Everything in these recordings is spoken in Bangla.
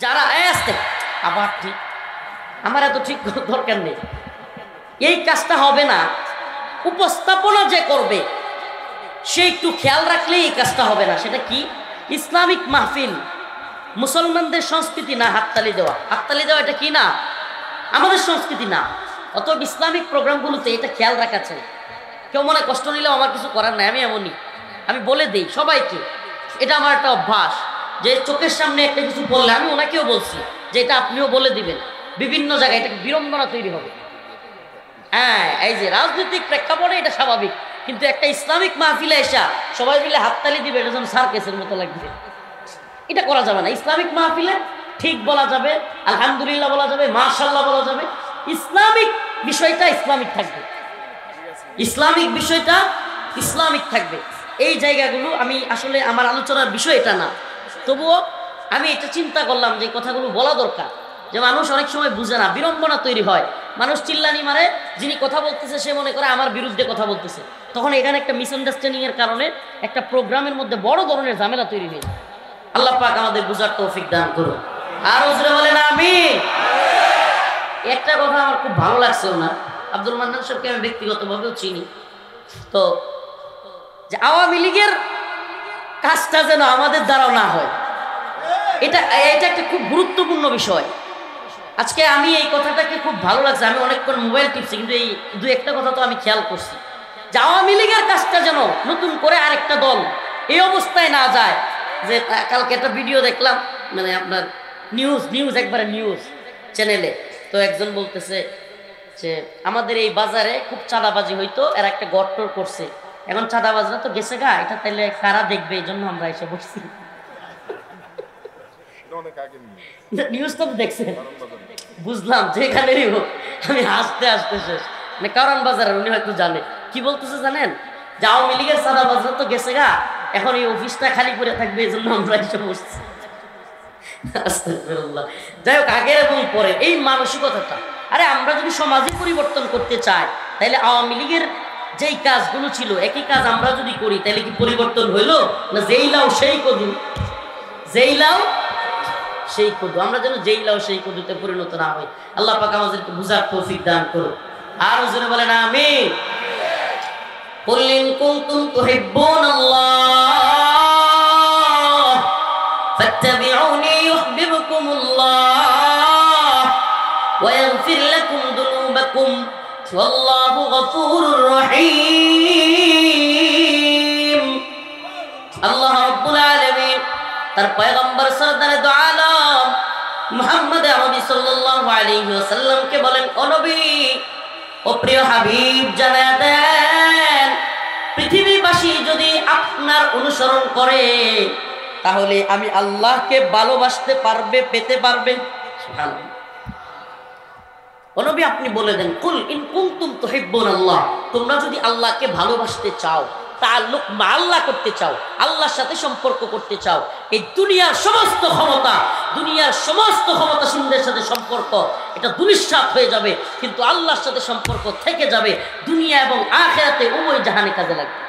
যারা আসতে আবার ঠিক আমার এত ঠিক দরকার নেই, এই কাজটা হবে না। উপস্থাপনা যে করবে সে একটু খেয়াল রাখলে এই কাজটা হবে না। সেটা কি? ইসলামিক মাহফিল মুসলমানদের সংস্কৃতি না। হাততালি দেওয়া, হাততালি দেওয়া এটা কি না? আমাদের সংস্কৃতি না। অতএব ইসলামিক প্রোগ্রামগুলোতে এটা খেয়াল রাখা চাই। কেউ মনে কষ্ট নিলেও আমার কিছু করার নাই, আমি এমনই, আমি বলে দিই সবাইকে। এটা আমার একটা অভ্যাস যে চোখের সামনে একটা কিছু বললে আমি ওনাকেও বলছি যে এটা আপনিও বলে দিবেন। বিভিন্ন জায়গায় এটা বিড়ম্বনা তৈরি হবে। হ্যাঁ, এই যে রাজনৈতিক প্রেক্ষাপটে এটা স্বাভাবিক, কিন্তু একটা ইসলামিক মাহফিলে এসা সবাই মিলে হাততালি দিবে, এটা যেন সার্কাসের মতো লাগবে। এটা করা যাবে না। ইসলামিক মাহফিলে ঠিক বলা যাবে, আলহামদুলিল্লাহ বলা যাবে, মাশাআল্লাহ বলা যাবে। ইসলামিক বিষয়টা ইসলামিক থাকবে, ইসলামিক বিষয়টা ইসলামিক থাকবে। এই জায়গাগুলো আমি আসলে আমার আলোচনার বিষয় এটা না, তবুও আমি এটা চিন্তা করলাম যে কথাগুলো বলা দরকার। যে মানুষ অনেক সময় বুঝে না, বিড়ম্বনা তৈরি হয়, মানুষ চিল্লানি মারে, যিনি কথা বলতেছে সে মনে করে আমার বিরুদ্ধে কথা বলতেছে, তখন এখানে একটা মিসআন্ডারস্ট্যান্ডিং এর কারণে একটা প্রোগ্রামের মধ্যে বড় ধরনের ঝামেলা তৈরি হয়ে যায়। আল্লাহ পাক আমাদের বুঝার তৌফিক দান করুন। আর ওজরে বলেন আমিন। একটা কথা আমার খুব ভালো লাগছে, না আব্দুল মান্নান সাহেবকে আমি ব্যক্তিগতভাবেও চিনি, তো যে আওয়ামী লীগের কাজটা যেন আমাদের দ্বারাও না হয়, এটা এটা একটা খুব গুরুত্বপূর্ণ বিষয়। আজকে আমি এই কথাটাকে খুব ভালো লাগছে। আমি অনেকক্ষণ মোবাইল টিপছি, কিন্তু এই দু একটা কথা তো আমি খেয়াল করছি যে আওয়ামী লীগের কাজটা যেন নতুন করে আরেকটা দল এই অবস্থায় না যায়। যে কালকে একটা ভিডিও দেখলাম, মানে আপনার নিউজ একবারে নিউজ চ্যানেলে, তো একজন বলতেছে যে আমাদের এই বাজারে খুব চাঁদাবাজি হইতো, এরা একটা গর্ত করছে, এখন চাঁদাবাজরা তো গেছে গা, এটা তাইলে কারা দেখবে, এই জন্য আমরা এসে বসছি। নিউজ তো দেখছেন, বুঝলাম যেখানেই হোক আমি হাসতে হাসতে শেষ। মানে কারণ বাজারের উনি হয়তো জানে কি বলতেছে জানেন, যে আওয়ামী লীগের চাঁদাবাজরা তো গেছে গা, এখন এই অফিসটা খালি করে থাকবে, এই জন্য আমরা এসে বসছি। যাই হোক, আগের এবং পরে এই মানসিকতাটা, আরে আমরা যদি সমাজে পরিবর্তন করতে চাই তাহলে আওয়ামী লীগের যেই কাজগুলো ছিল একই কাজ আমরা যদি করি তাহলে কি পরিবর্তন হইল না? যেই লাও সেই কদু, যেই লাও সেই কদু, আমরা যেন যেই লাও সেই কদুতে পরিণত না হই। আল্লাহ পাক আমাদেরকে বুঝার তৌফিক দান করুন। আর ওজনে বলেন আমিন। কুল ইন কুনতুম তুহিব্বুনাল্লাহ ফাত্তাবিউনি ইউহিব্বুকুমুল্লাহ ওয়া ইয়াগফির লাকুম যুনুবাকুম ওয়াল্লাহু গফুরুর রহিম। আল্লাহ রাব্বুল আলামিন তার পয়গম্বর সরদারে দু আলম মুহাম্মদ আরবি সাল্লাল্লাহু আলাইহি ওয়াসাল্লামকে বলেন, ও নবী, ও প্রিয় হাবিব, জানায়া দেন পৃথিবীবাসী যদি আপনার অনুসরণ করে তাহলে আমি আল্লাহকে ভালোবাসতে পারবে, পেতে পারবে। সুবহানাল্লাহ। ও নবী, আপনি বলে দেন, কুল ইন কুনতুম তুহিব্বুনাল্লাহ, তোমরা যদি আল্লাহকে ভালোবাসতে চাও, তাআল্লুক মা আল্লাহ করতে চাও, আল্লাহর সাথে সম্পর্ক করতে চাও, এই দুনিয়ার সমস্ত ক্ষমতাশীলদের সাথে সম্পর্ক এটা দুলিশ্বাত হয়ে যাবে, কিন্তু আল্লাহর সাথে সম্পর্ক থেকে যাবে, দুনিয়া এবং আখিরাতে উভয় জাহানে কাজে লাগবে।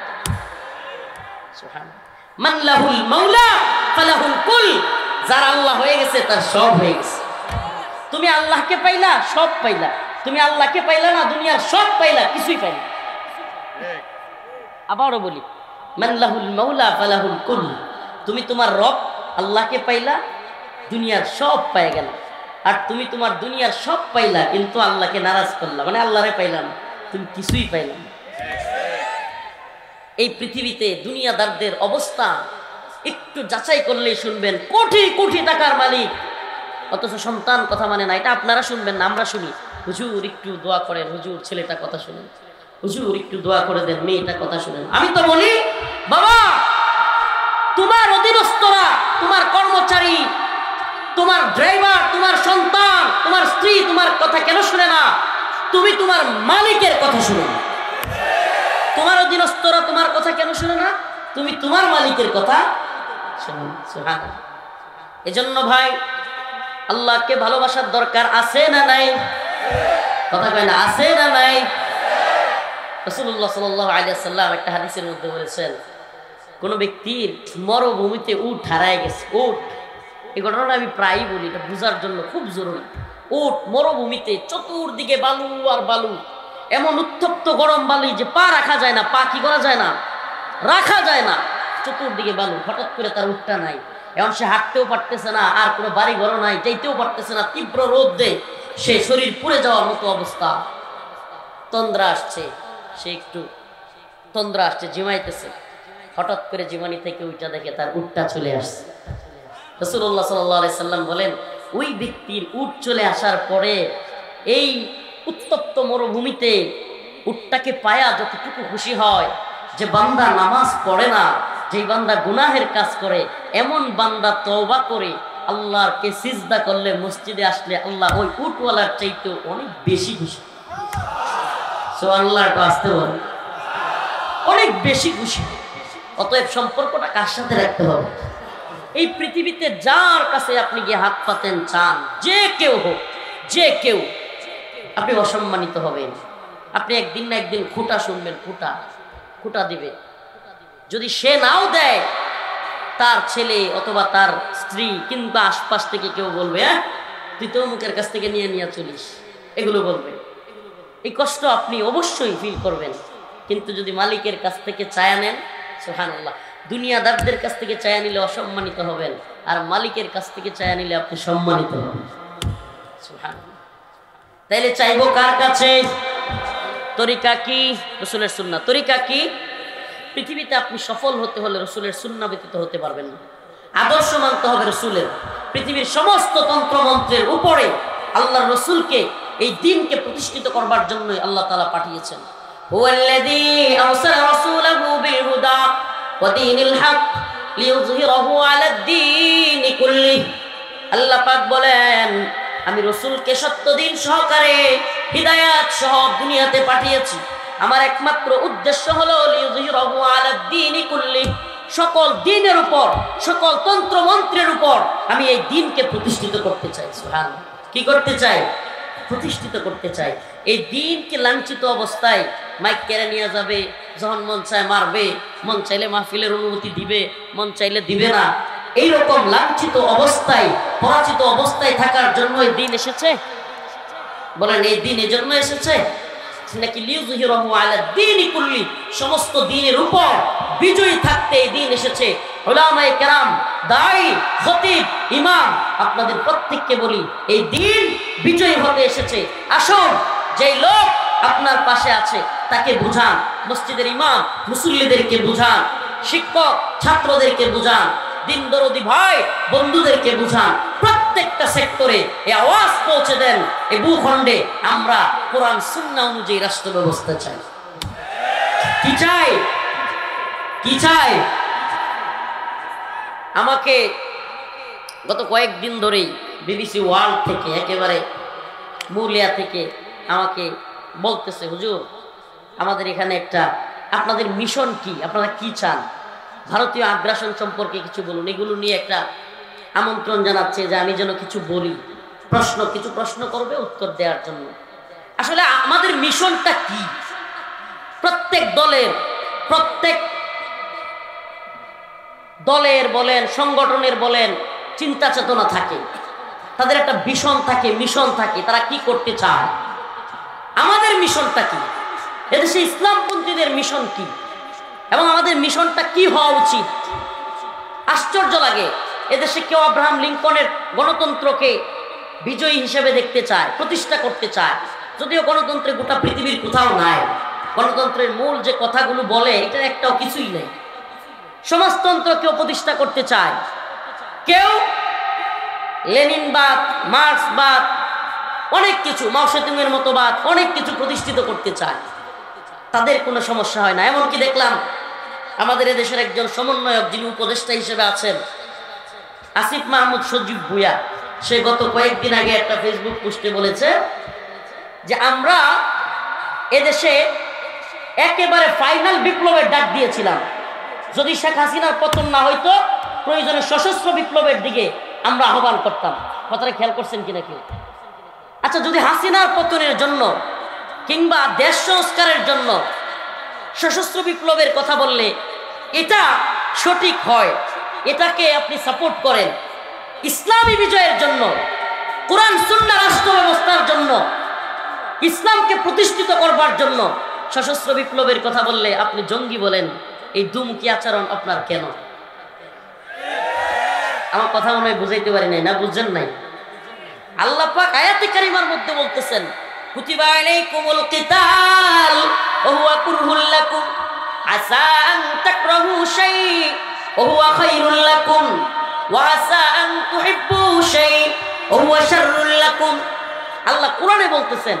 সুবহানাল্লাহ। মান লাহুল মাওলা ফালাহুল কুল, যার আল্লাহ হয়ে গেছে তার সব হয়ে গেছে। তুমি আল্লাহকে পাইলা, সব পাইলা। তুমি আল্লাহকে পাইলা না, দুনিয়ার সব পাইলা, কিছুই পাইলা। আবারও বলি, মান লাহুল মাওলা ফালাহুল কুল, তুমি তোমার রব আল্লাহকে পাইলা, দুনিয়ার সব পেয়ে গেল। আর তুমি তোমার দুনিয়ার সব পাইলা কিন্তু আল্লাহকে নারাজ করলা, মানে আল্লাহরে পাইলা না, তুমি কিছুই পাইলা না। এই পৃথিবীতে দুনিয়াদারদের অবস্থা একটু যাচাই করলেই শুনবেন, কোটি কোটি টাকার মালিক অথচ সন্তান কথা মানে না। এটা আপনারা শুনবেন না, আমরা শুনি। হুজুর একটু দোয়া করেন, হুজুর ছেলেটা কথা শুনেন, হুজুর একটু দোয়া করে দেন, মেয়েটা কথা শুনেন। আমি তো বলি, বাবা, তোমার অধীনস্থরা, তোমার কর্মচারী, তোমার ড্রাইভার, তোমার সন্তান, তোমার স্ত্রী তোমার কথা কেন শুনে না? তুমি তোমার মালিকের কথা শুনো। তোমার অধীনস্থরা তোমার কথা কেন শুনে না? তুমি তোমার মালিকের কথা শুনো। সুবহানাল্লাহ। এজন্য ভাই, আল্লাহকে ভালোবাসার দরকার আছে না নাই? কথা কয় না, আছে না নাই? রাসূলুল্লাহ সাল্লাল্লাহু আলাইহি ওয়াসাল্লাম একটা হাদিসের মধ্যে বলেছেন, কোন ব্যক্তির মরুভূমিতে উট হারায় গেছে, উট এই ঘটনাটা আমি প্রায়ই বলি, এটা বোঝার জন্য খুব জরুরি। উট মরুভূমিতে, চতুর্দিকে বালু আর বালু, এমন উত্তপ্ত গরম বালি যে পা রাখা যায় না, পা কি করা যায় না, রাখা যায় না, চতুর্দিকে বালু। হঠাৎ করে তার উটটা নাই, এখন সে হাঁটতেও পারতেছে না, আর কোনো বাড়ি ঘর নাই, যাইতেও পারতেছে না, তীব্র রোদে সে শরীর পুড়ে যাওয়ার মতো অবস্থা। তন্দ্রা আসছে, সে একটু তন্দ্রা আসছে, জিমাইতেছে। হঠাৎ করে জীবনী থেকে উঠা দেখে তার উটটা চলে আসছে। রাসূলুল্লাহ সাল্লাল্লাহু আলাইহি সাল্লাম বলেন, ওই ব্যক্তির উট চলে আসার পরে এই উত্তপ্ত মরুভূমিতে উটটাকে পায়া যতটুকু খুশি হয়, যে বান্দা নামাজ পড়ে না, যেই বান্দা গুনাহের কাজ করে, এমন বান্দা তওবা করে আল্লাহকে সিজদা করলে, মসজিদে আসলে আল্লাহ ওই উটওয়ালার চাইতেও অনেক বেশি খুশি। সুবহানাল্লাহ, আসতে বলেন, অনেক বেশি খুশি। অতএব সম্পর্কটা কার সাথে রাখতে হবে? এই পৃথিবীতে যার কাছে আপনি গিয়ে হাত পাতেন চান, যে কেউ হোক, যে কেউ, আপনি অসম্মানিত হবেন। আপনি একদিন না একদিন খুঁটা শুনবেন, খুঁটা দিবে। যদি সে নাও দেয়, তার ছেলে অথবা তার স্ত্রী কিংবা আশপাশ থেকে কেউ বলবে, হ্যাঁ তুই তো মুখের কাছ থেকে নিয়ে চলিস, এগুলো বলবে। এই কষ্ট আপনি অবশ্যই ফিল করবেন। কিন্তু যদি মালিকের কাছ থেকে চায়া নেন, সুবহানাল্লাহ, দুনিয়াদারদের কাছ থেকে চায়া নিলে অসম্মানিত হবেন, আর মালিকের কাছ থেকে চায়া নিলে আপনি সম্মানিত হবেন। সুবহানাল্লাহ। তাইলে চাইবো কার কাছে? তরিকা কি? রাসূলের সুন্নাহ। তরিকা কি? পৃথিবীতে আপনি সফল হতে হলে রাসূলের সুন্নাহ ব্যতীত হতে পারবেন না। আদর্শ মানতে হবে রাসূলের। পৃথিবীর সমস্ত তন্ত্রমন্ত্রের উপরে আল্লাহর রাসূলকে, এই দ্বীনকে প্রতিষ্ঠিত করবার জন্যই আল্লাহ তাআলা পাঠিয়েছেন। হুয়াল্লাযী আরসালা রাসূলাহু বিল হুদা ওয়া দীনিল হক লিইয়ুযহিরাহু আলাদ দীনি কুল্লিহি। আল্লাহ পাক বলেন, আমি রাসূলকে সত্য দিন সহকারে হিদায়াত সহ দুনিয়াতে পাঠিয়েছি। আমার একমাত্র উদ্দেশ্য হলো লিইয়ুযহিরাহু আলাদ দীনি কুল্লিহি, সকল দ্বীনের উপর, সকল তন্ত্র মন্ত্রের উপর আমি এই দ্বীনকে প্রতিষ্ঠিত করতে চাই। সুবহানাল্লাহ। কি করতে চাই? প্রতিষ্ঠিত করতে চাই। এই দ্বীনকে লাঞ্ছিত অবস্থায় মাইক কেড়ে নিয়ে যাবে, যখন মন চায় মারবে, মন চাইলে মাহফিলের অনুমতি দিবে, মন চাইলে দিবে না। এইরকম লাঞ্ছিত অবস্থায়, পরাজিত অবস্থায় থাকার জন্য এই দ্বীন এসেছে? বলেন, এই দ্বীন এই জন্য এসেছে নাকি লিইয়ুযহিরাহু আলাদ দীনি কুল্লি, সমস্ত দ্বীনের উপর বিজয়ী থাকতে এই দ্বীন এসেছে? উলামায়ে কেরাম, দাঈ, খতিব, ইমাম, আপনাদের প্রত্যেককে বলি, এই দ্বীন বিজয়ী হতে এসেছে। আসুন, যেই লোক আপনার পাশে আছে তাকে বুঝান, মসজিদের ইমাম মুসল্লিদেরকে বুঝান, শিক্ষক ছাত্রদেরকে বুঝান, দিন দরদি ভাই বন্ধুদেরকে বুঝান, প্রত্যেকটা সেক্টরে এই আওয়াজ পৌঁছে দেন, এই ভূখণ্ডে আমরা কোরআন সুন্নাহ অনুযায়ী রাষ্ট্র ব্যবস্থা চাই। কি চাই? কি চাই? আমাকে গত কয়েকদিন ধরেই বিবিসি ওয়ার্ল্ড থেকে, একেবারে মুলিয়া থেকে আমাকে বলতেছে, হুজুর আমাদের এখানে একটা, আপনাদের মিশন কি, আপনারা কি চান, ভারতীয় আগ্রাসন সম্পর্কে কিছু বলুন। এগুলো নিয়ে একটা আমন্ত্রণ জানাচ্ছে যে আমি যেন কিছু বলি, কিছু প্রশ্ন করবে, উত্তর দেওয়ার জন্য। আসলে আমাদের মিশনটা কি? প্রত্যেক দলের বলেন, সংগঠনের বলেন, চিন্তা চেতনা থাকে, তাদের একটা ভিশন থাকে, মিশন থাকে, তারা কি করতে চায়। আমাদের মিশনটা কি? এদেশে ইসলামপন্থীদের মিশন কি এবং আমাদের মিশনটা কি হওয়া উচিত? আশ্চর্য লাগে, এদেশে কেউ আব্রাহাম লিঙ্কনের গণতন্ত্রকে বিজয়ী হিসেবে দেখতে চায়, প্রতিষ্ঠা করতে চায়, যদিও গণতন্ত্রে গোটা পৃথিবীর কোথাও নাই। গণতন্ত্রের মূল যে কথাগুলো বলে, এটার একটাও কিছুই নেই। সমাজতন্ত্র কেউ প্রতিষ্ঠা করতে চায়, কেউ লেনিনবাদ, মার্ক্সবাদ, অনেক কিছু, মাও সেতুংয়ের মতবাদ, অনেক কিছু প্রতিষ্ঠিত করতে চায়। তাদের কোনো সমস্যা হয় না। এমনকি দেখলাম আমাদের এদেশের একজন সমন্বয়ক, যিনি উপদেষ্টা হিসেবে আছেন, আসিফ মাহমুদ সজীব ভুঁইয়া, সে গত কয়েকদিন আগে একটা ফেসবুক পোস্টে বলেছে যে আমরা এদেশে একেবারে ফাইনাল বিপ্লবের ডাক দিয়েছিলাম। যদি শেখ হাসিনার পতন না হইতো, প্রয়োজনে সশস্ত্র বিপ্লবের দিকে আমরা আহ্বান করতাম। কথাটা খেয়াল করছেন কিনা কেউ? আচ্ছা, যদি হাসিনার পতনের জন্য কিংবা দেশ সংস্কারের জন্য সশস্ত্র বিপ্লবের কথা বললে এটা সঠিক হয়, এটাকে আপনি সাপোর্ট করেন, ইসলামী বিজয়ের জন্য, কোরআন সুন্নাহ রাষ্ট্র ব্যবস্থার জন্য, ইসলামকে প্রতিষ্ঠিত করবার জন্য সশস্ত্র বিপ্লবের কথা বললে আপনি জঙ্গি বলেন। এই দুমুখী আচরণ আপনার কেন? আমার কথা মনে হয় বুঝাইতে পারি নাই, না বুঝছেন নাই? আল্লাহ পাক আয়াতে কারিমার মধ্যে বলতেছেন, কুতিবা আলাইকুমুল কিতাল ওয়া হুয়া কুরহুল লাকুম আসা আন তাকরাহু শাই ওয়া হুয়া খায়রুল লাকুম ওয়া আসা আন তুহিব্বু শাই ওয়া হুয়া শাররুল লাকুম। আল্লাহ কোরআনে বলতেছেন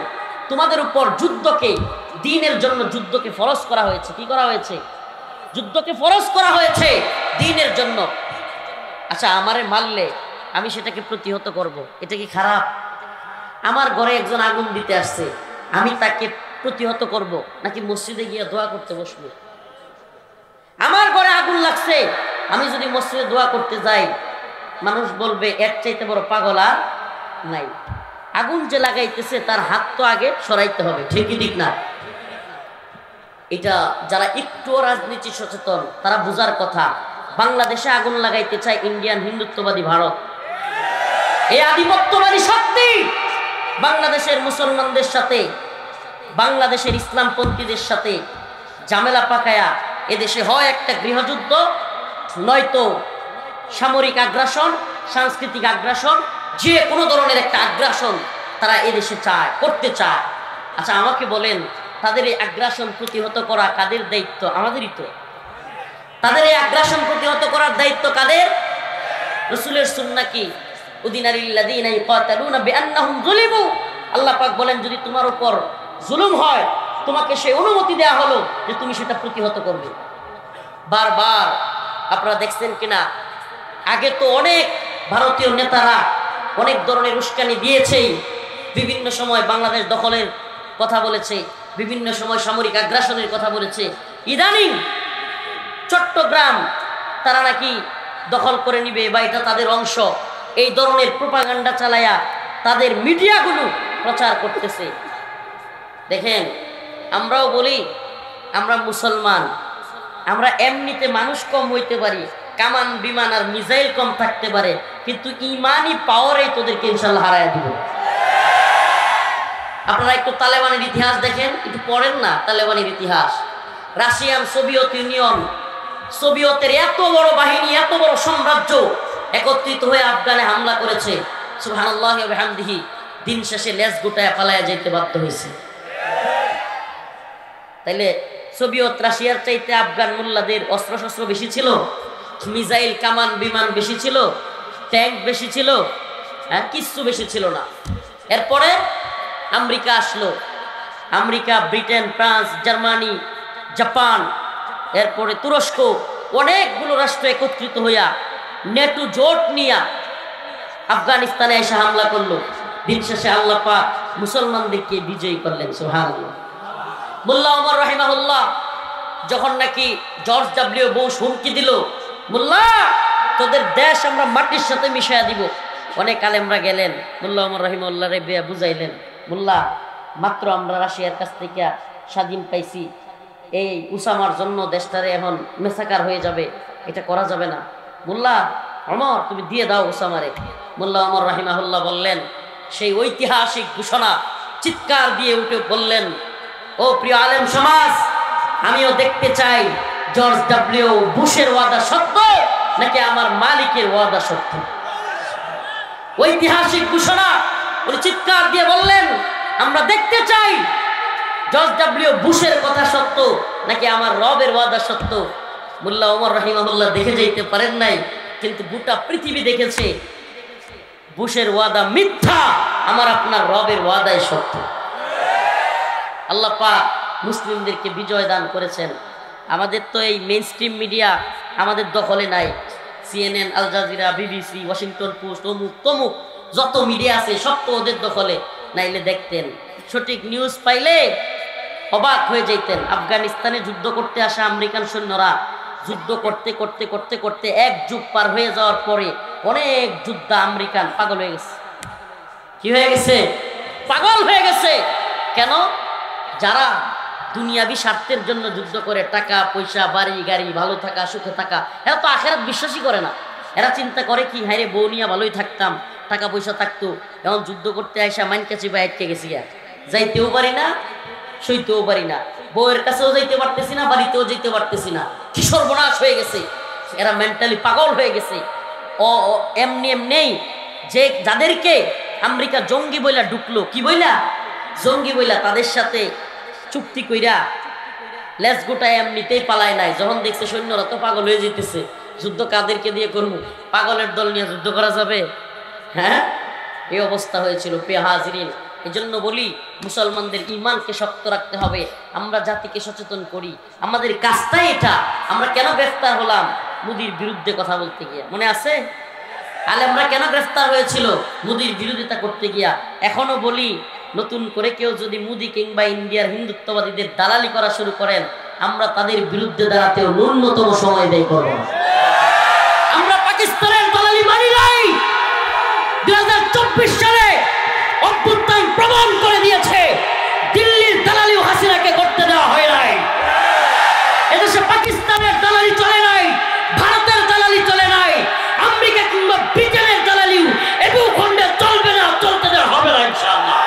তোমাদের উপর যুদ্ধকে, দ্বীনের জন্য যুদ্ধকে ফরজ করা হয়েছে। কি করা হয়েছে? যুদ্ধকে ফরজ করা হয়েছে দ্বীনের জন্য। আচ্ছা, আমারে মারলে আমি সেটাকে প্রতিহত করব, এটা কি খারাপ? আমার ঘরে একজন আগুন দিতে আসছে, আমি তাকে প্রতিহত করব নাকি মসজিদে গিয়ে দোয়া করতে বসবো? আমার ঘরে আগুন লাগছে, আমি যদি মসজিদে দোয়া করতে যাই, মানুষ বলবে এর চাইতে বড় পাগল আর নাই। আগুন যে লাগাইতেছে তার হাত তো আগে সরাইতে হবে, ঠিকই ঠিক না? এটা যারা একটু রাজনীতি সচেতন তারা বুঝার কথা। বাংলাদেশে আগুন লাগাইতে চায় ইন্ডিয়ান হিন্দুত্ববাদী ভারত, এই আধিপত্যবাদী শক্তি বাংলাদেশের মুসলমানদের সাথে, বাংলাদেশের ইসলামপন্থীদের সাথে ঝামেলা পাকায়া এদেশে হয় একটা গৃহযুদ্ধ, নয়তো সামরিক আগ্রাসন, সাংস্কৃতিক আগ্রাসন, যে কোনো ধরনের একটা আগ্রাসন তারা এদেশে চায়, করতে চায়। আচ্ছা আমাকে বলেন, তাদের এই আগ্রাসন প্রতিহত করা কাদের দায়িত্ব? আমাদেরই তো। তাদের এই আগ্রাসন প্রতিহত করার দায়িত্ব কাদের? রাসূলের সুন্নাহ কি? উদিনালিল্লাযীনা ইকাতালুনা বিআন্নাহুম যুলিমু। আল্লাহ পাক বলেন যদি তোমার উপর জুলুম হয়, তোমাকে সেই অনুমতি দেয়া হলো যে তুমি সেটা প্রতিহত করবে। বারবার আপনারা দেখছেন কিনা, আগে তো অনেক ভারতীয় নেতারা অনেক ধরনের উস্কানি দিয়েছেই, বিভিন্ন সময় বাংলাদেশ দখলের কথা বলেছে, বিভিন্ন সময় সামরিক আগ্রাসনের কথা বলেছে। ইদানিং চট্টগ্রাম তারা নাকি দখল করে নিবে বা এটা তাদের অংশ, এই ধরনের প্রোপাগান্ডা চালায়া তাদের মিডিয়াগুলো প্রচার করতেছে। দেখেন, আমরাও বলি আমরা মুসলমান, আমরা এমনিতে মানুষ কম হইতে পারি, কামান বিমান আর মিসাইল কম থাকতে পারে, কিন্তু ইমানি পাওয়ারে তোদেরকে ইনশাল্লাহ হারায় দিব। আপনারা একটু তালেবানের ইতিহাস দেখেন, একটু পড়েন না তালেবানের ইতিহাস। রাশিয়ান, সোভিয়েত ইউনিয়ন, সোভিয়েতের এত বড় বাহিনী, এত বড় সাম্রাজ্য একত্রিত হয়ে আফগানে হামলা করেছে। সুবহানাল্লাহি ওয়া বিহামদিহি, দিন শেষে লেজ গুটায় পালায়া যেতে বাধ্য হয়েছে। তাইলে সোভিয়েত রাশিয়ার চাইতে আফগান মোল্লাদের অস্ত্রশস্ত্র বেশি ছিল, মিসাইল কামান বিমান বেশি ছিল, ট্যাঙ্ক বেশি ছিল? হ্যাঁ, কিচ্ছু বেশি ছিল না। এরপরে আমেরিকা আসলো, America, Britain, France, Germany, Japan, এরপরে তুরস্ক, অনেকগুলো রাষ্ট্র একত্রিত হইয়া নেটো জোট নিয়া আফগানিস্তানে এসে হামলা করলো। দিন শেষে আল্লাহ পাক মুসলমানদেরকে বিজয়ী করলেন। সুবহানাল্লাহ। মোল্লা ওমর রাহিমাহুল্লাহ যখন নাকি জর্জ ডব্লিউ বুশ হুমকি দিল, মোল্লা তোদের দেশ আমরা মাটির সাথে মিশাইয়া দিব, অনেক আলেমরা গেলেন মোল্লা ওমর রাহিমাহুল্লাহ রে বুঝাইলেন, মোল্লা মাত্র আমরা রাশিয়ার কাছ থেকে স্বাধীন পাইছি, এই উসামার জন্য দেশটারে এখন মেসাকার হয়ে যাবে, এটা করা যাবে না। মোল্লা ওমর তুমি দিয়ে দাও উসামারে। মোল্লা ওমর রাহিমাহুল্লাহ বললেন, সেই ঐতিহাসিক ঘোষণা চিৎকার দিয়ে উঠে বললেন, ও প্রিয় আলেম সমাজ, আমিও দেখতে চাই জর্জ ডব্লিউ বুশের ওয়াদা সত্য নাকি আমার মালিকের ওয়াদা সত্য। ঐতিহাসিক ঘোষণা, উনি চিৎকার দিয়ে বললেন, আমরা দেখতে চাই জর্জ ডব্লিউ বুশের কথা সত্য নাকি আমার রবের ওয়াদা সত্য। মোল্লা ওমর রাহিমাহুল্লাহ দেখে যাইতে পারেন নাই, কিন্তু গোটা পৃথিবী দেখেছে বুশের ওয়াদা মিথ্যা, আমার আপনার রবের ওয়াদাই সত্য। আল্লাহ পাক মুসলিমদেরকে বিজয় দান করেছেন। আমাদের তো এই মেইন স্ট্রিম মিডিয়া আমাদের দখলে নাই। CNN, Al Jazeera, BBC, Washington Post, অমুক তমুক যত মিডিয়া আছে সব তো ওদের দখলে। নাইলে দেখতেন, সঠিক নিউজ পাইলে অবাক হয়ে যাইতেন। আফগানিস্তানে যুদ্ধ করতে আসা আমেরিকান সৈন্যরা যুদ্ধ করতে করতে করতে করতে এক যুগ পার হয়ে যাওয়ার পরে অনেক যোদ্ধা আমেরিকান পাগল হয়ে গেছে। কি হয়ে গেছে? পাগল হয়ে গেছে। কেন? যারা দুনিয়াবি স্বার্থের জন্য যুদ্ধ করে, টাকা পয়সা, বাড়ি গাড়ি, ভালো থাকা, সুখে থাকা, এরা তো আখিরাত বিশ্বাসই করে না। এরা চিন্তা করে কি, হায় রে বউ নিয়ে ভালোই থাকতাম, টাকা পয়সা থাকতো, এখন যুদ্ধ করতে আসা মাইন কাছে বা আটকে গেছি, যাইতেও পারি না, সইতেও পারি না, বউয়ের কাছেও যাইতে পারতেছি না, বাড়িতেও যেতে পারতেছি না, কি সর্বনাশ হয়ে গেছে। এরা মেন্টালি পাগল হয়ে গেছে। এমনি এমনি যে যাদেরকে আমেরিকা জঙ্গি বইলা ঢুকলো, কি বইলা জঙ্গি বইলা, তাদের সাথে চুক্তি কইরা লেজ গোটায় এমনিতেই পালায় নাই। যখন দেখছে সৈন্যরা তো পাগল হয়ে যেতেছে, যুদ্ধ কাদেরকে দিয়ে করবো, পাগলের দল নিয়ে যুদ্ধ করা যাবে? হ্যাঁ, এই অবস্থা হয়েছিল প্রিয় হাজিরিন। এই জন্য বলি মুসলমানদের ইমানকে শক্ত রাখতে হবে, আমরা জাতিকে সচেতন করি। আমাদের কাজটাই এটা। আমরা কেন গ্রেফতার হলাম? মোদির বিরুদ্ধে কথা বলতে গিয়া, মনে আছে? আলেমরা কেন গ্রেফতার হয়েছিল? মোদির বিরোধিতা করতে গিয়া। এখনো বলি, নতুন করে কেউ যদি মোদি কিংবা ইন্ডিয়ার হিন্দুত্ববাদীদের দালালি করা শুরু করেন, আমরা তাদের বিরুদ্ধে দাঁড়াতেও ন্যূনতম সময় ব্যয় করব না। আমরা পাকিস্তানের দালালি মানি নাই। 2024 সালে অভ্যুত্থান প্রমাণ করে দিয়েছে দিল্লির দালালিও হাসিনাকে করতে দেওয়া হয় নাই। এদেশে পাকিস্তানের দালালি চলে নাই, ভারতের দালালি চলে নাই, আমেরিকা কিংবা ব্রিটেনের দালালিও এ ভূখণ্ডে চলবে না, চলতে দেওয়া হবে না ইনশাআল্লাহ।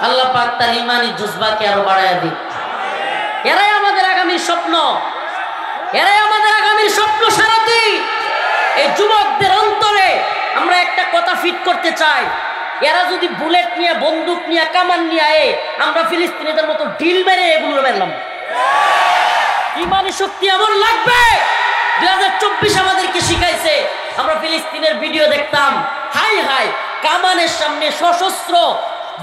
আল্লাহ পাক তার ইমানি জজবাকে আরো বাড়ায় দিক। এরাই আমাদের আগামীর স্বপ্ন, এরাই আমাদের আগামীর স্বপ্ন সারথি। এই যুবকদের অন্তরে আমরা একটা কথা ফিট করতে চাই, এরা যদি বুলেট নিয়ে, বন্দুক নিয়ে, কামান নিয়ে আয়ে, আমরা ফিলিস্তিনিদের মতো ঢিল মেরে এগুলো মেরলাম। ইমানি শক্তি এমন লাগবে। 2024 আমাদেরকে শিখাইছে। আমরা ফিলিস্তিনের ভিডিও দেখতাম, হাই হাই, কামানের সামনে সশস্ত্র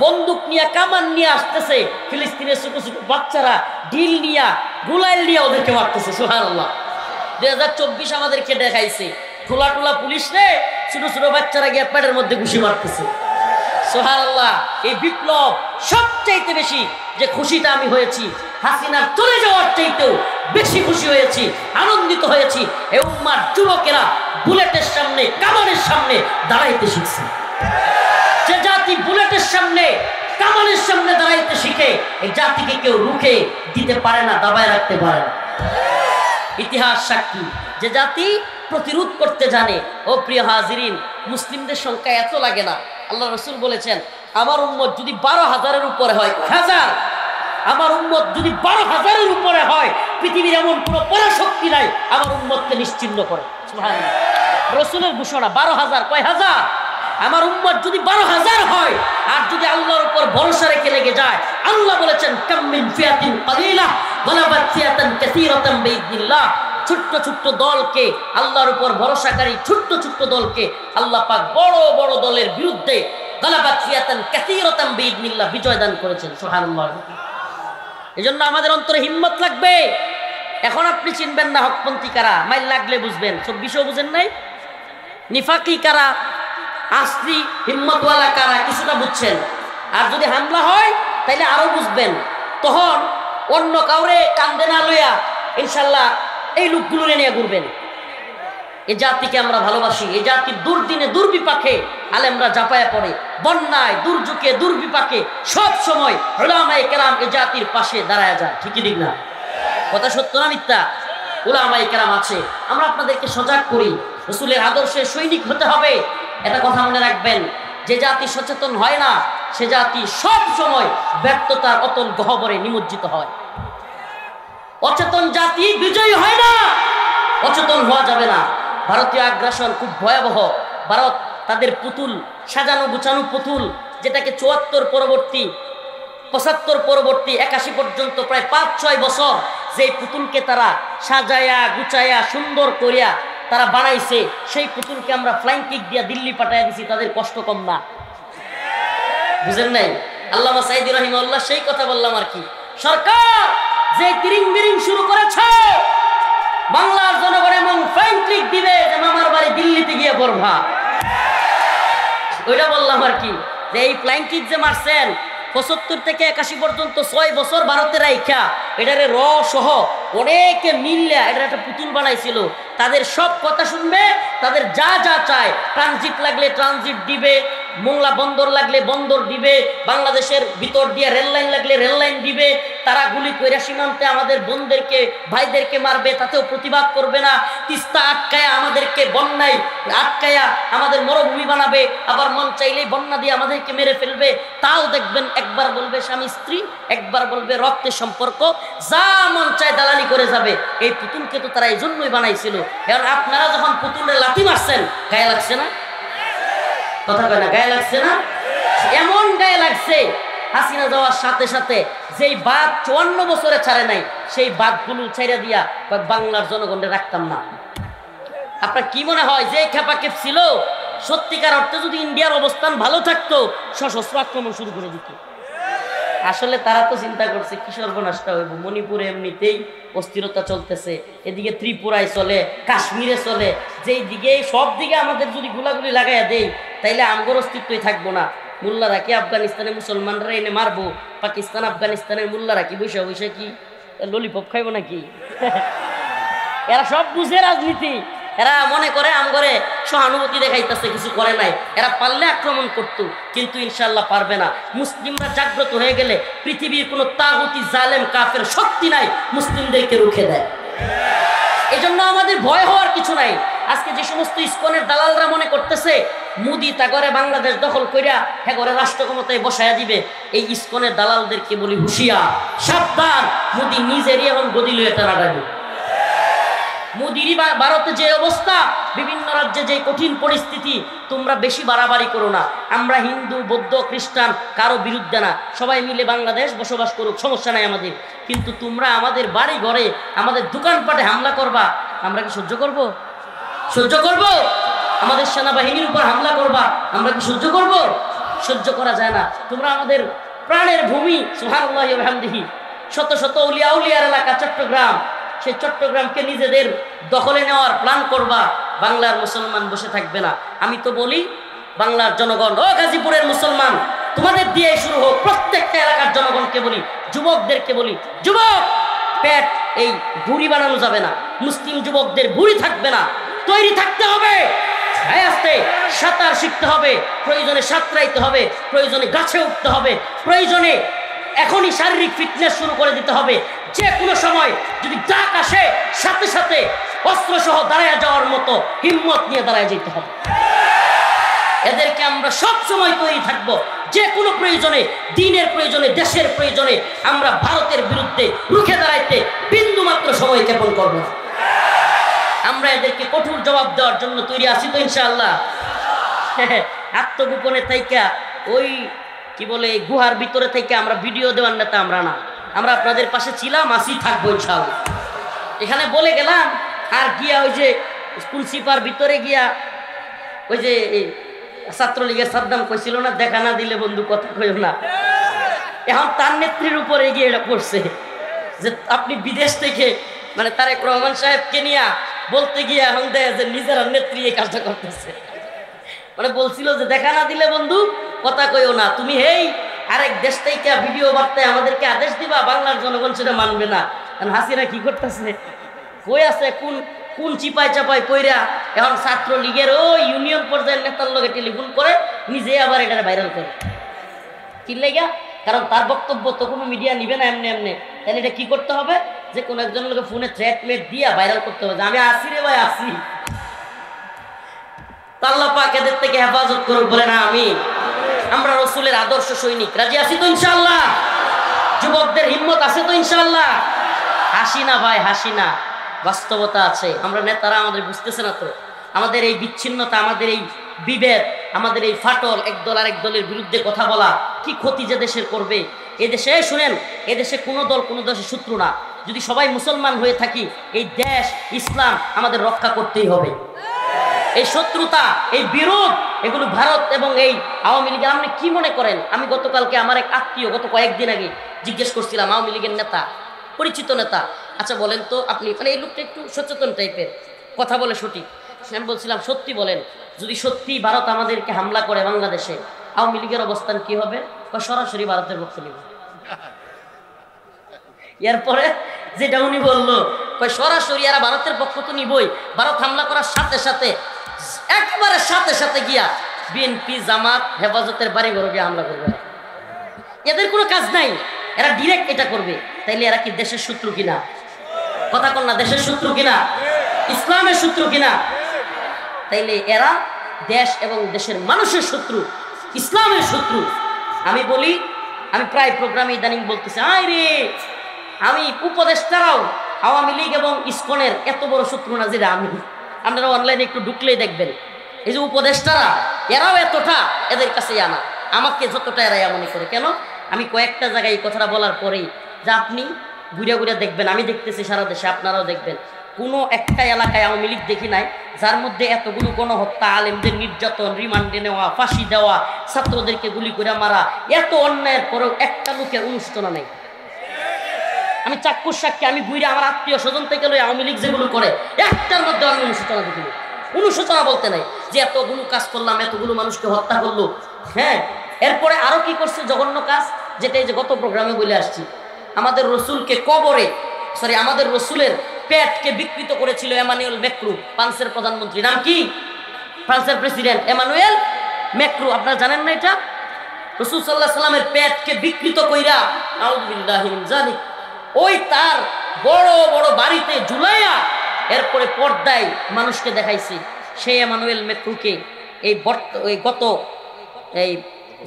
বন্দুক নিয়ে, কামান নিয়ে আসতেছে, ফিলিস্তিনের ছোট ছোট বাচ্চারা ঢিল নিয়ে, গুলাইল নিয়ে ওদেরকে মারতেছে। সুবহানাল্লাহ। 2024 আমাদেরকে দেখাইছে, খোলা টোলা পুলিশ রে ছোট ছোট বাচ্চারা গিয়ে পেটের মধ্যে ঘুষি মারতেছে। সুবহানাল্লাহ। এই বিপ্লব সবচাইতে বেশি যে খুশিটা আমি হয়েছি, হাসিনার চলে যাওয়ার চাইতেও বেশি খুশি হয়েছি, আনন্দিত হয়েছি। এই উম্মার যুবকেরা বুলেটের সামনে, কামানের সামনে দাঁড়াইতে শিখছে। যে জাতি বুলেটের সামনে, কামানের সামনে দাঁড়াইতে শিখে, এই জাতিকে কেউ রুখে দিতে পারে না, দাবায় রাখতে পারে না। ইতিহাস সাক্ষী। যে জাতি প্রতিরোধ করতে জানে। ও প্রিয় হাজিরিন, মুসলিমদের সংখ্যা এত লাগে না। আল্লাহ রসুল বলেছেন, আমার উম্মত যদি 12,000-এর উপরে হয়, হাজার, আমার উম্মত যদি 12,000-এর উপরে হয়, পৃথিবীর এমন কোনো পরাশক্তি নাই আমার উম্মতকে নিশ্চিহ্ন করে। সুবহানাল্লাহ। রসুলের ঘোষণা 12,000, কয় হাজার? আমার উম্মত যদি 12,000 হয়, আর যদি আল্লাহর উপর ভরসা রেখে লেগে যায়, আল্লাহ বলেছেন, কাম মিন ফিয়াতিন কালিলা গালাবাত ফিয়াতান কাসীরাতান বিইذনিল্লাহ। ছোট্ট ছোট্ট দলকে, আল্লাহর উপর ভরসাকারী ছোট্ট ছোট্ট দলকে আল্লাহ পাক বড় বড় দলের বিরুদ্ধে গালাবাত ফিয়াতান কাসীরাতান বিইذনিল্লাহ বিজয় দান করেছেন। সুবহানাল্লাহ। এজন্য আমাদের অন্তরে হিম্মত লাগবে। এখন আপনি চিনবেন না হকপন্থী কারা, মাইল লাগলে বুঝবেন। 24 বুঝেন নাই? নিফাকি কারা, আসলি হিম্মতওয়ালা কারা, কিছুটা বুঝছেন। আর যদি হামলা হয় তাইলে আরো বুঝবেন। তখন অন্য কাউরে কান্দে না লইয়া ইনশাল্লাহ এই লোকগুলো নিয়ে ঘুরবেন। এই জাতিকে আমরা ভালোবাসি। এই জাতির দুর্দিনে, দুর্বিপাকে আলেমরা জাপায়া পড়ে, বন্যায়, দুর্যোগে, দুর্বিপাকে সব সময় উলামায়ে কেরাম এই জাতির পাশে দাঁড়ায় যায়। ঠিকই ঠিক না? কথা সত্য না মিথ্যা? উলামায়ে কেরাম আছে। আমরা আপনাদেরকে সজাগ করি, রাসূলের আদর্শে সৈনিক হতে হবে। এটা কথা মনে রাখবেন, যে জাতি সচেতন হয় না, সে জাতি সব সময় ব্যর্থতার অতল গহ্বরে নিমজ্জিত হয়। অচেতন জাতি বিজয়ী হয় না, অচেতন হওয়া যাবে না। ভারতীয় আগ্রাসন খুব ভয়াবহ। ভারত তাদের পুতুল, সাজানো গুছানো পুতুল, যেটাকে 74 পরবর্তী, 75 পরবর্তী, 81 পর্যন্ত প্রায় 5-6 বছর যে পুতুলকে তারা সাজায়া গুছায়া সুন্দর করিয়া তারা বানাইছে, সেই পুতুলকে আমরা ফ্লাইং কিক দিয়া দিল্লি পাঠাইয়া দিছি। তাদের কষ্ট কম না, বুঝেন নাই? আল্লামা সাঈদী রাহিমাহুল্লাহ সেই কথা বললাম আর কি। সরকার যে তিরিং বিরিং শুরু করেছে, বাংলার জনগণ এমন ফ্লাইং কিক দিবে যে মামার বাড়ি দিল্লিতে গিয়ে পড়বা। ওইটা বললাম আর কি, যে এই ফ্লাইং কিক যে মারছেন 75 থেকে 81 পর্যন্ত 6 বছর ভারতের রাইখা এটারে র সহ অনেকে মিললে এটার একটা পুতুল বানাইছিল। তাদের সব কথা শুনবে, তাদের যা যা চায়, ট্রানজিট লাগলে ট্রানজিট দিবে, মোংলা বন্দর লাগলে বন্দর দিবে, বাংলাদেশের ভিতর দিয়ে রেল লাইন লাগলে রেল লাইন দিবে। তারা গুলি কইরা সীমান্তে আমাদের বোনদেরকে ভাইদেরকে মারবে, তাতেও প্রতিবাদ করবে না। তিস্তা আটকায়া আমাদেরকে বন্যায় আটকায়া আমাদের মরুভূমি বানাবে, আবার মন চাইলেই বন্যা দিয়ে আমাদেরকে মেরে ফেলবে। তাও দেখবেন একবার বলবে স্বামী স্ত্রী, একবার বলবে রক্তের সম্পর্ক, যা মন চায় দালালি করে যাবে। এই পুতুলকে তো তারা এই জন্যই বানাইছিল। এখন আপনারা যখন পুতুলের লাথি মারছেন, গায়ে লাগছে না? কথা কয় না, গায়ে লাগছে না? এমন গায়ে লাগছে, হাসিনা যাওয়ার সাথে সাথে যেই বাদ 54 বছরে ছাড়ে নাই, সেই বাদগুলো ছেড়ে দিয়া বাংলার জনগণে রাখতাম না। আপনার কি মনে হয় যে খেপাখেপ ছিল, সত্যিকার অর্থে যদি ইন্ডিয়ার অবস্থান ভালো থাকতো, সশস্ত্র আক্রমণ শুরু করে দিত? আসলে তারা তো চিন্তা করছে কি সর্বনাশটা হইব, মণিপুরে এমনিতেই অস্থিরতা চলতেছে, এদিকে ত্রিপুরায় চলে, কাশ্মীরে চলে, যেই দিকে সব দিকে আমাদের যদি গুলাগুলি লাগাইয়া দেই, তাইলে আমগর অস্তিত্বই থাকবো না। মোল্লারা কি আফগানিস্তানের মুসলমানরা এনে মারবো, পাকিস্তান আফগানিস্তানের মোল্লারা কি বসে বসে কি ললিপপ খাইবো নাকি? এরা সব বুঝে রাজনীতি, এরা মনে করে আমগরে সহানুভূতি দেখাইতেছে, কিছু করে নাই। এরা পারলে আক্রমণ করতো, কিন্তু ইনশাল্লাহ পারবে না। মুসলিমরা জাগ্রত হয়ে গেলে পৃথিবীর কোনো তাগুতি জালেম কাফের শক্তি নাই মুসলিমদেরকে রুখে দেয়। এজন্য আমাদের ভয় হওয়ার কিছু নাই। আজকে যে সমস্ত ইসকনের দালালরা মনে করতেছে মোদি তাগরে বাংলাদেশ দখল কইরা হ্যাঁ করে রাষ্ট্র ক্ষমতায় বসায়া দিবে, এই ইসকনের দালালদেরকে বলি হুঁশিয়ার, সাবধান। মোদি নিজেরই এখন গদি লইয়া টানাটানি। মোদিরই ভারতে যে অবস্থা, বিভিন্ন রাজ্যে যে কঠিন পরিস্থিতি, তোমরা বেশি বাড়াবাড়ি করো না। আমরা হিন্দু বৌদ্ধ খ্রিস্টান কারো বিরুদ্ধে না, সবাই মিলে বাংলাদেশ বসবাস করুক, সমস্যা নাই আমাদের। কিন্তু তোমরা আমাদের বাড়ি ঘরে আমাদের দোকানপাটে হামলা করবা, আমরা কি সহ্য করব? সহ্য করব? আমাদের সেনাবাহিনীর উপর হামলা করবা, আমরা কি সহ্য করব? সহ্য করা যায় না। তোমরা আমাদের প্রাণের ভূমি, সুবহানাল্লাহি ওয়া বিহামদিহি, শত শত উলিয়া উলিয়ার এলাকা চট্টগ্রাম, সেই চট্টগ্রামকে নিজেদের দখলে নেওয়ার প্ল্যান করবা, বাংলার মুসলমান বসে থাকবে না। আমি তো বলি বাংলার জনগণ, ও গাজীপুরের মুসলমান, তোমাদের দিয়ে শুরু হোক, প্রত্যেকটা এলাকার জনগণকে বলি, যুবকদেরকে বলি, যুবক পেট এই ভুঁড়ি বানানো যাবে না, মুসলিম যুবকদের ভুঁড়ি থাকবে না, তৈরি থাকতে হবে। আস্তে সাঁতার শিখতে হবে, প্রয়োজনে সাঁতরাইতে হবে, প্রয়োজনে গাছে উঠতে হবে, প্রয়োজনে এখনই শারীরিক ফিটনেস শুরু করে দিতে হবে। যে কোনো সময় যদি ডাক আসে, সাথে সাথে অস্ত্র সহ দাঁড়ায় যাওয়ার মতো হিম্মত নিয়ে দাঁড়ায় যেতে হবে। এদেরকে আমরা সব সময় তৈরি থাকব, যে কোনো প্রয়োজনে, দিনের প্রয়োজনে, দেশের প্রয়োজনে আমরা ভারতের বিরুদ্ধে রুখে দাঁড়াইতে বিন্দু মাত্র সময় ক্ষেপণ করব না। আমরা এদেরকে কঠোর জবাব দেওয়ার জন্য তৈরি আছি তো ইনশাআল্লাহ। আত্মগোপনে থাইকা ওই কি বলে গুহার ভিতরে থেকে আমরা ভিডিও দেওয়ার নেতা আমরা না, আমরা আপনাদের পাশে ছিলাম, আসি, থাকবো ইনশাআল্লাহ। এখানে বলে গেলাম, আর গিয়া ওই যে স্কুল সিপার ভিতরে গিয়া ওই যে ছাত্রলীগের সাদ্দাম কইছিল না, দেখা না দিলে বন্ধু কথা কইও না। এখন তার নেত্রীর উপরে গিয়ে এটা পড়ছে যে আপনি বিদেশ থেকে মানে তারেক রহমান সাহেবকে নিয়ে বলতে গিয়ে এখন দেয় যে নিজেরা নেত্রী এই কাজটা করতেছে। মানে বলছিল যে দেখা না দিলে বন্ধু কথা কইও না, তুমি হেই আরেক দেশ থেকে ভিডিও বার্তায় আমাদেরকে আদেশ দিবা, বাংলার জনগণ সেটা মানবে না। কারণ হাসিনা কি করতেছে, কই আছে, কোন কোন চিপাই চাপাই কইরা এখন ছাত্রলীগের ওই ইউনিয়ন পর্যায়ের নেতার লগে টেলিফোন করে নিজে আবার এটা ভাইরাল করে। কি লেগা? কারণ তার বক্তব্য তো কোনো মিডিয়া নিবে না এমনি এমনি, তাহলে এটা কি করতে হবে, যে কোনো একজন লোকে ফোনে থ্রেট মেট দিয়া ভাইরাল করতে হবে যে আমি আসি রে ভাই, আসি। আল্লাহ পাক এদের থেকে হেফাজত করুক, বলে না আমি। আমরা রসুলের আদর্শ সৈনিক, রাজি আছি তো ইনশাআল্লাহ? যুবকদের হিম্মত আছে তো ইনশাআল্লাহ? হাসি না ভাই, হাসি না, বাস্তবতা আছে। আমরা নেতারা আমাদের বুঝতেছে না তো, আমাদের এই বিচ্ছিন্নতা, আমাদের এই বিভেদ, আমাদের এই ফাটল, একদল আরেক দলের বিরুদ্ধে কথা বলা কি ক্ষতি যে দেশের করবে। এদেশে শুনেন, এদেশে কোনো দল কোনো দেশের শত্রু না। যদি সবাই মুসলমান হয়ে থাকি, এই দেশ ইসলাম আমাদের রক্ষা করতেই হবে। এই শত্রুতা, এই বিরোধ, এগুলো ভারত এবং এই আওয়ামী লীগের। আপনি কি মনে করেন? আমি গতকালকে আমার এক আত্মীয় গত কয়েকদিন আগে জিজ্ঞেস করছিলাম, আওয়ামী লীগের নেতা, পরিচিত নেতা, আচ্ছা বলেন তো আপনি, মানে এই লোকটা একটু সচেতন টাইপের, কথা বলে সঠিক। আমি বলছিলাম সত্যি বলেন, যদি সত্যি ভারত আমাদেরকে হামলা করে বাংলাদেশে, আওয়ামী লীগের অবস্থান কি হবে? সরাসরি ভারতের পক্ষ নিব। এরপরে যেটা উনি বললো সরাসরি এরা ভারতের পক্ষ তো নিবই, ভারত হামলা করার সাথে সাথে একবারে সাথে সাথে গিয়া বিএনপি জামাত হেফাজতের বাড়ি ঘরে গিয়ে হামলা করবে। এদের কোনো কাজ নাই, এরা ডিরেক্ট এটা করবে। তাইলে এরা কি দেশের শত্রু কিনা? কথা কন না, দেশের শত্রু কিনা? ইসলামের শত্রু কিনা? তাইলে এরা দেশ এবং দেশের মানুষের শত্রু, ইসলামের শত্রু। আমি বলি, আমি প্রায় প্রোগ্রামে ইদানিং বলতেছি, আয় রে আমি উপদেষ্টারাও আওয়ামী লীগ এবং ইসকনের এত বড় শত্রু না যেটা আমি। আপনারা অনলাইনে একটু ঢুকলেই দেখবেন, এই যে উপদেষ্টারা এরাও এতটা এদের কাছে আনা, আমাকে যতটা এরা এমনই করে। কেন? আমি কয়েকটা জায়গায় এই কথাটা বলার পরেই যে আপনি ঘুরে ঘুরে দেখবেন, আমি দেখতেছি সারা দেশে, আপনারাও দেখবেন, কোনো একটা এলাকায় আওয়ামী লীগ দেখি নাই যার মধ্যে এতগুলো গণহত্যা, আলেমদের নির্যাতন, রিমান্ডে নেওয়া, ফাঁসি দেওয়া, ছাত্রদেরকে গুলি করে মারা, এত অন্যায়ের পরেও একটা লোকের অনুশোচনা নেই। আমি চাক্ষুষ সাক্ষী, আমি ঘুরে আমার আত্মীয় স্বজন থেকে লই আওয়ামী লীগ যেগুলো করে একটার মধ্যে আমি অনুশোচনা দেখিনি। অনুশোচনা বলতে নাই যে এতগুলো কাজ করলাম, এতগুলো মানুষকে হত্যা করলো। হ্যাঁ, এরপরে আরো কি করছে জঘন্য কাজ, যেটা এই যে গত প্রোগ্রামে বলে আসছি, আমাদের রসুলকে কবরে, সরি আমাদের রসুলের পেটকে বিকৃত করেছিল এমানুয়েল ম্যাক্রু, ফ্রান্সের প্রধানমন্ত্রী। নাম কি? ফ্রান্সের প্রেসিডেন্ট এমানুয়েল ম্যাক্রু। আপনারা জানেন না এটা? রসুল সাল্লাল্লাহু আলাইহি সাল্লামের পেটকে বিকৃত কইরা, আউযুবিল্লাহি মিন যালিক, ওই তার বড় বড় বাড়িতে ঝুলাইয়া এরপরে পর্দায় মানুষকে দেখাইছে। সেই এমানুয়েল ম্যাক্রুকে এই গত এই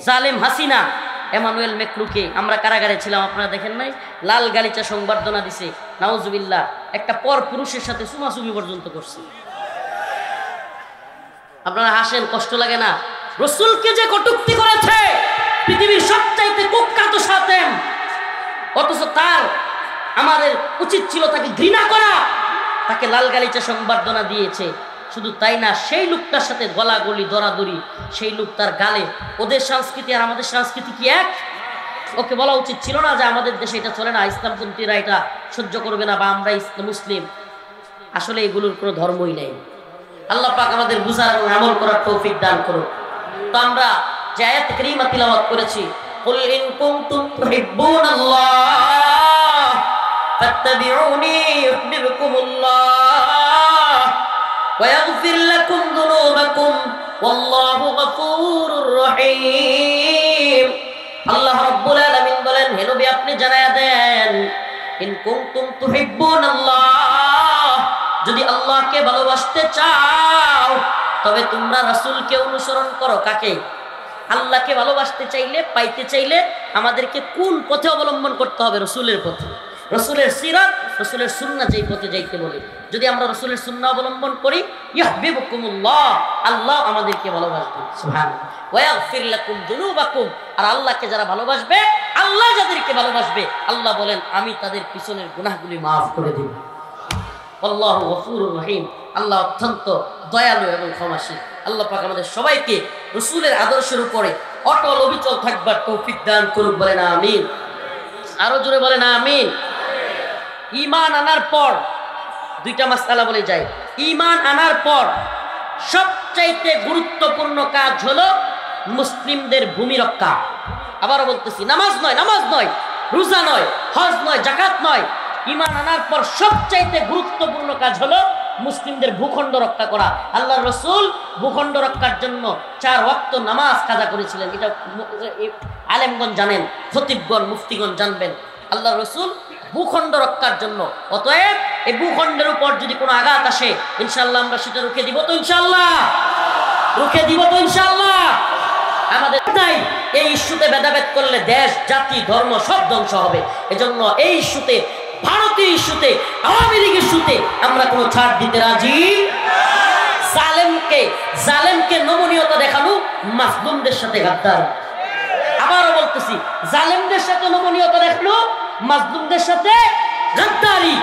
জালেম হাসিনা এমানুয়েল ম্যাক্রুকে, আমরা কারাগারে ছিলাম, আপনারা দেখেন নাই, লাল গালিচা সংবর্ধনা দিছে, নাউজুবিল্লাহ, একটা পর পুরুষের সাথে চুমাচুমি পর্যন্ত করছে। আপনারা হাসেন, কষ্ট লাগে না? রসুলকে যে কটূক্তি করেছে পৃথিবীর সবচাইতে কুখ্যাত সাতেম, অথচ তার আমাদের উচিত ছিল তাকে ঘৃণা করা, তাকে লাল গালিচা সংবর্ধনা দিয়েছে। শুধু তাই না, সেই লোকটার সাথে গলাগলি দরাদরি, সেই লোক তার গালে। ওদের সংস্কৃতি আর আমাদের সংস্কৃতি কি এক? ওকে বলা উচিত ছিল না যে আমাদের দেশে এটা চলে না, ইসলামপন্থীরা এটা সহ্য করবে না, বা আমরা মুসলিম। আসলে এগুলোর কোনো ধর্মই নেই। আল্লাহ পাক আমাদের বুঝার এবং আমল করার তৌফিক দান করুন। তো আমরা যে আয়াত কারীমা তিলাওয়াত করেছি, কুল ইন কুনতুম তুহিব্বুনাল্লাহ ফাত্তাবিউনি ইউহিব্বুকুমুল্লাহ ওয়া ইয়াগফির লাকুম যুনুবাকুম ওয়াল্লাহু গফুরুর রহিম। আল্লাহ রাব্বুল আলামিন বলেন, হে নবী আপনি জানায়া দেন, ইন কুনতুম তুহিব্বুনাল্লাহ, যদি আল্লাহকে ভালোবাসতে চাও তবে তোমরা রাসূলকে অনুসরণ করো। কাকে? আল্লাহকে ভালোবাসতে চাইলে, পাইতে চাইলে আমাদেরকে কোন পথে অবলম্বন করতে হবে? রসুলের পথে, রসুলের সিরাত, রসুলের সুন্নাহ যেই পথে যাইতে বলে। যদি আমরা রসুলের সুন্নাহ অবলম্বন করি, ইউহিব্বুকুমুল্লাহ, আল্লাহ আমাদেরকে ভালোবাসবেন। সুবহানাল্লাহ। ওয়া ইয়াগফির লাকুম যুনুবাকুম, আর আল্লাহকে যারা ভালোবাসবে, আল্লাহ যাদেরকে ভালোবাসবে, আল্লাহ বলেন আমি তাদের পিছনের গুনাহগুলি মাফ করে দেব। আল্লাহু গফুরুর রহিম, আল্লাহ অত্যন্ত দয়ালু এবং ক্ষমাশীল। আল্লাহ পাক আমাদের সবাইকে রসুলের আদর্শের উপরে অটল অবিচল থাকবার তৌফিক দান করুক, বলেন আমিন। আরো জোরে বলেন আমিন। ঈমান আনার পর দুইটা মাসআলা বলে যায়। ঈমান আনার পর সবচাইতে গুরুত্বপূর্ণ কাজ হলো মুসলিমদের ভূমি রক্ষা। আবারও বলতেছি, নামাজ নয়, নামাজ নয়, রোজা নয়, হজ নয়, যাকাত নয়, ঈমান আনার পর সবচাইতে গুরুত্বপূর্ণ কাজ হলো মুসলিমদের ভূখণ্ড রক্ষা করা। আল্লাহর রাসূল ভূখণ্ড রক্ষার জন্য 4 ওয়াক্ত নামাজ কাজা করেছিলেন। এটা আলেমগণ জানেন, খতিবগণ, মুফতিগণ জানবেন। আল্লাহর রাসূল ভূখণ্ড রক্ষার জন্য, অতএব এই ভূখণ্ডের উপর যদি কোনো আঘাত আসে, ইনশাআল্লাহ আমরা সেটা রুখে দিব তো, ইনশাআল্লাহ রুখে দিব তো, ইনশাআল্লাহ। আমাদের তাই এই ইস্যুতে ভেদাভেদ করলে দেশ, জাতি, ধর্ম সব ধ্বংস হবে। এজন্য এই ইস্যুতে, ভারতীয় ইস্যুতে, আওয়ামী লীগ ইস্যুতে আমরা কোনো ছাড় দিতে রাজি। জালেমকে নমনীয়তা দেখানো মাজলুমদের সাথে গাদ্দার। আবারও বলতেছি, জালেমদের সাথে নমনীয়তা দেখানো মাজলুমদের সাথে গাদ্দারি।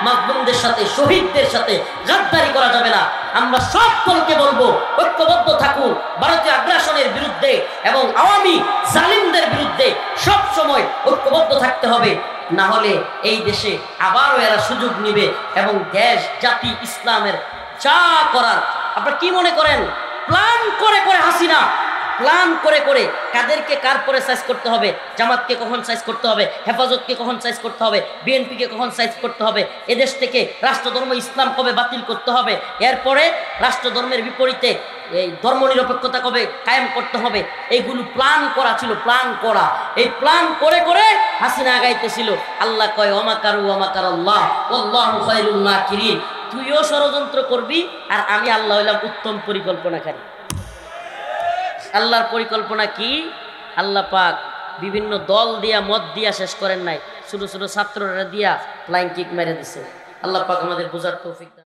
মাজলুমদের সাথে, শহীদদের সাথে গাদ্দারি করা যাবে না। আমরা সব দলকে বলবো, ঐক্যবদ্ধ থাকুন ভারতীয় আগ্রাসনের বিরুদ্ধে এবং আওয়ামী জালিমদের বিরুদ্ধে সব সময় ঐক্যবদ্ধ থাকতে হবে। না হলে এই দেশে আবারও এরা সুযোগ নিবে এবং দেশ, জাতি, ইসলামের যা করার, আপনারা কি মনে করেন প্ল্যান করে করে হাসিনা প্ল্যান করে করে কাদেরকে কার পরে সাইজ করতে হবে, জামাতকে কখন সাইজ করতে হবে, হেফাজতকে কখন সাইজ করতে হবে, বিএনপিকে কখন সাইজ করতে হবে, এদেশ থেকে রাষ্ট্রধর্ম ইসলাম কবে বাতিল করতে হবে, এরপরে রাষ্ট্রধর্মের বিপরীতে এই ধর্মনিরপেক্ষতা কবে কায়েম করতে হবে, এইগুলো প্ল্যান করা ছিল, প্ল্যান করা। এই প্ল্যান করে করে হাসিনা আগাইতেছিল। আল্লাহ কয় ওমাকারু ওমাকারাল্লাহ ওয়াল্লাহু খায়রুল মাকিরিন। তুইও ষড়যন্ত্র করবি আর আমি আল্লাহ হইলাম উত্তম পরিকল্পনাকারী। আল্লাহর পরিকল্পনা কি? আল্লাহ পাক বিভিন্ন দল দিয়া মত দিয়া শেষ করেন নাই, ছোট ছোট ছাত্ররা দিয়া ফ্লাইং কিক মেরে দিছে। আল্লাহ পাক আমাদের বোঝার তৌফিক।